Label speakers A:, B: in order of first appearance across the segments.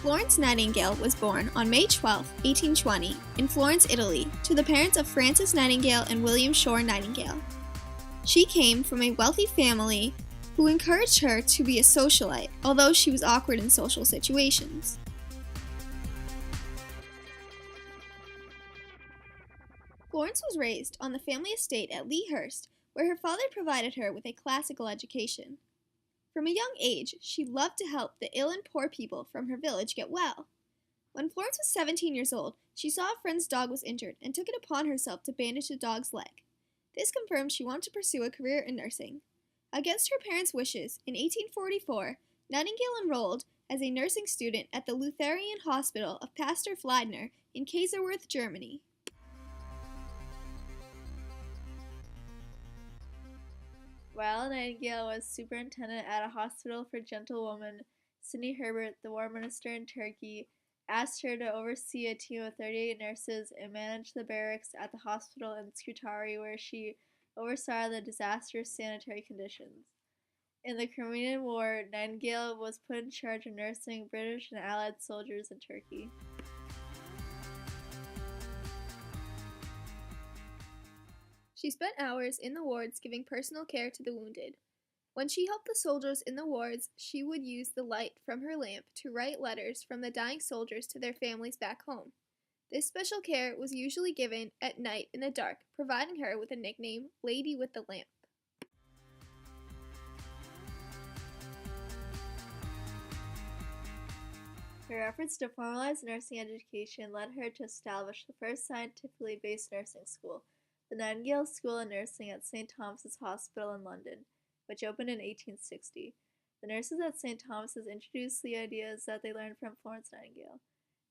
A: Florence Nightingale was born on May 12, 1820, in Florence, Italy, to the parents of Frances Nightingale and William Shore Nightingale. She came from a wealthy family who encouraged her to be a socialite, although she was awkward in social situations. Florence was raised on the family estate at Lea Hurst, where her father provided her with a classical education. From a young age, she loved to help the ill and poor people from her village get well. When Florence was 17 years old, she saw a friend's dog was injured and took it upon herself to bandage the dog's leg. This confirmed she wanted to pursue a career in nursing. Against her parents' wishes, in 1844, Nightingale enrolled as a nursing student at the Lutheran Hospital of Pastor Fliedner in Kaiserwerth, Germany.
B: While Nightingale was superintendent at a hospital for gentlewomen, Sidney Herbert, the war minister in Turkey, asked her to oversee a team of 38 nurses and manage the barracks at the hospital in Scutari, where she oversaw the disastrous sanitary conditions. In the Crimean War, Nightingale was put in charge of nursing British and Allied soldiers in Turkey.
A: She spent hours in the wards giving personal care to the wounded. When she helped the soldiers in the wards, she would use the light from her lamp to write letters from the dying soldiers to their families back home. This special care was usually given at night in the dark, providing her with the nickname Lady with the Lamp.
B: Her efforts to formalize nursing education led her to establish the first scientifically based nursing school, the Nightingale School of Nursing at St. Thomas's Hospital in London, which opened in 1860. The nurses at St. Thomas's introduced the ideas that they learned from Florence Nightingale.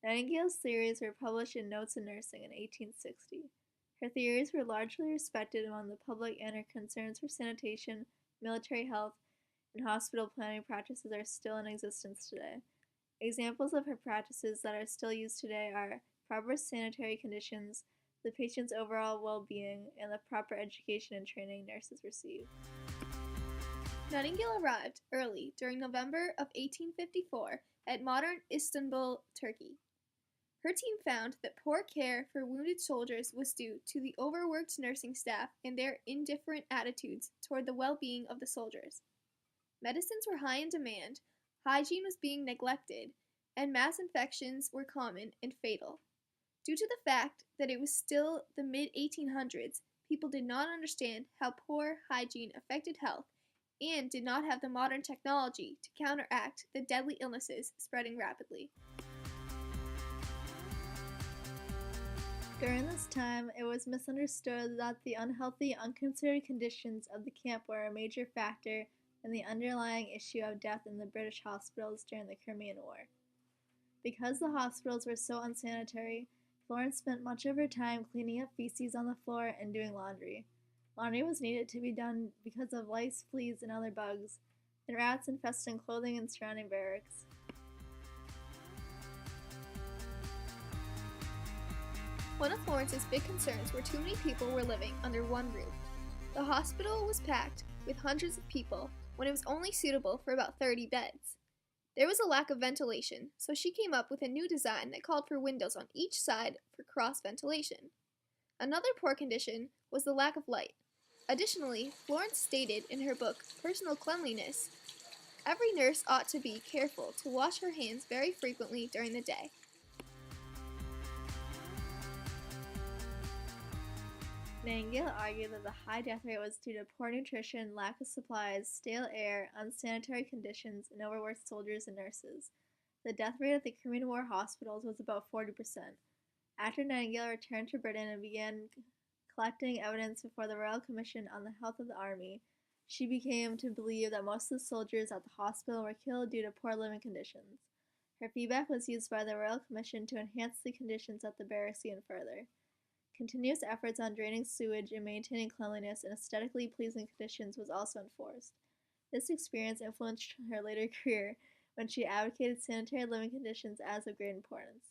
B: Nightingale's theories were published in Notes in Nursing in 1860. Her theories were largely respected among the public, and her concerns for sanitation, military health, and hospital planning practices are still in existence today. Examples of her practices that are still used today are proper sanitary conditions, the patient's overall well-being, and the proper education and training nurses receive.
A: Nightingale arrived early during November of 1854 at modern Istanbul, Turkey. Her team found that poor care for wounded soldiers was due to the overworked nursing staff and their indifferent attitudes toward the well-being of the soldiers. Medicines were high in demand, hygiene was being neglected, and mass infections were common and fatal. Due to the fact that it was still the mid-1800s, people did not understand how poor hygiene affected health and did not have the modern technology to counteract the deadly illnesses spreading rapidly.
B: During this time, it was misunderstood that the unhealthy, unconsidered conditions of the camp were a major factor in the underlying issue of death in the British hospitals during the Crimean War. Because the hospitals were so unsanitary, Florence spent much of her time cleaning up feces on the floor and doing laundry. Laundry was needed to be done because of lice, fleas, and other bugs, and rats infesting clothing and surrounding barracks.
A: One of Florence's big concerns were too many people were living under one roof. The hospital was packed with hundreds of people when it was only suitable for about 30 beds. There was a lack of ventilation, so she came up with a new design that called for windows on each side for cross ventilation. Another poor condition was the lack of light. Additionally, Florence stated in her book, Personal Cleanliness, every nurse ought to be careful to wash her hands very frequently during the day.
B: Nightingale argued that the high death rate was due to poor nutrition, lack of supplies, stale air, unsanitary conditions, and overworked soldiers and nurses. The death rate at the Crimean War hospitals was about 40%. After Nightingale returned to Britain and began collecting evidence before the Royal Commission on the Health of the Army, she became to believe that most of the soldiers at the hospital were killed due to poor living conditions. Her feedback was used by the Royal Commission to enhance the conditions at the barracks even further. Continuous efforts on draining sewage and maintaining cleanliness and aesthetically pleasing conditions was also enforced. This experience influenced her later career when she advocated sanitary living conditions as of great importance.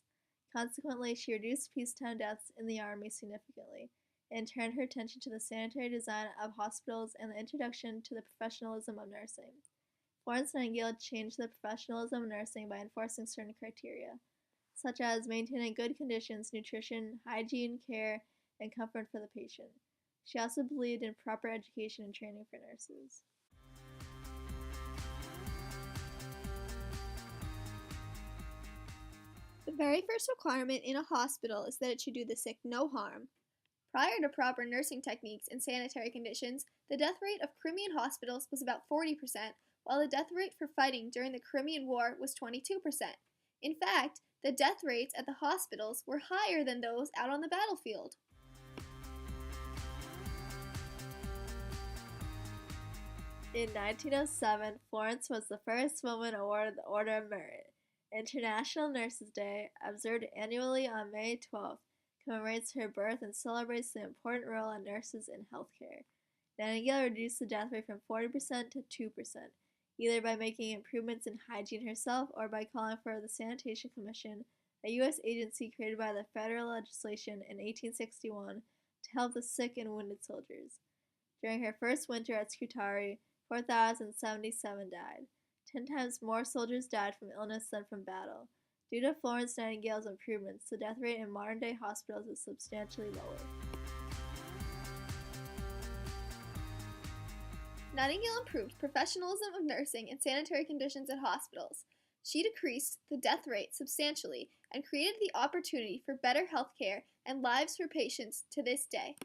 B: Consequently, she reduced peacetime deaths in the Army significantly, and turned her attention to the sanitary design of hospitals and the introduction to the professionalism of nursing. Florence Nightingale changed the professionalism of nursing by enforcing certain criteria, such as maintaining good conditions, nutrition, hygiene, care, and comfort for the patient. She also believed in proper education and training for nurses.
A: The very first requirement in a hospital is that it should do the sick no harm. Prior to proper nursing techniques and sanitary conditions, the death rate of Crimean hospitals was about 40%, while the death rate for fighting during the Crimean War was 22%. In fact, the death rates at the hospitals were higher than those out on the battlefield.
B: In 1907, Florence was the first woman awarded the Order of Merit. International Nurses Day, observed annually on May 12th, commemorates her birth and celebrates the important role of nurses in healthcare. Nightingale reduced the death rate from 40% to 2%, either by making improvements in hygiene herself or by calling for the Sanitation Commission, a U.S. agency created by the federal legislation in 1861 to help the sick and wounded soldiers. During her first winter at Scutari, 4,077 died. 10 times more soldiers died from illness than from battle. Due to Florence Nightingale's improvements, the death rate in modern-day hospitals is substantially lower.
A: Nightingale improved professionalism of nursing and sanitary conditions at hospitals. She decreased the death rate substantially and created the opportunity for better health care and lives for patients to this day.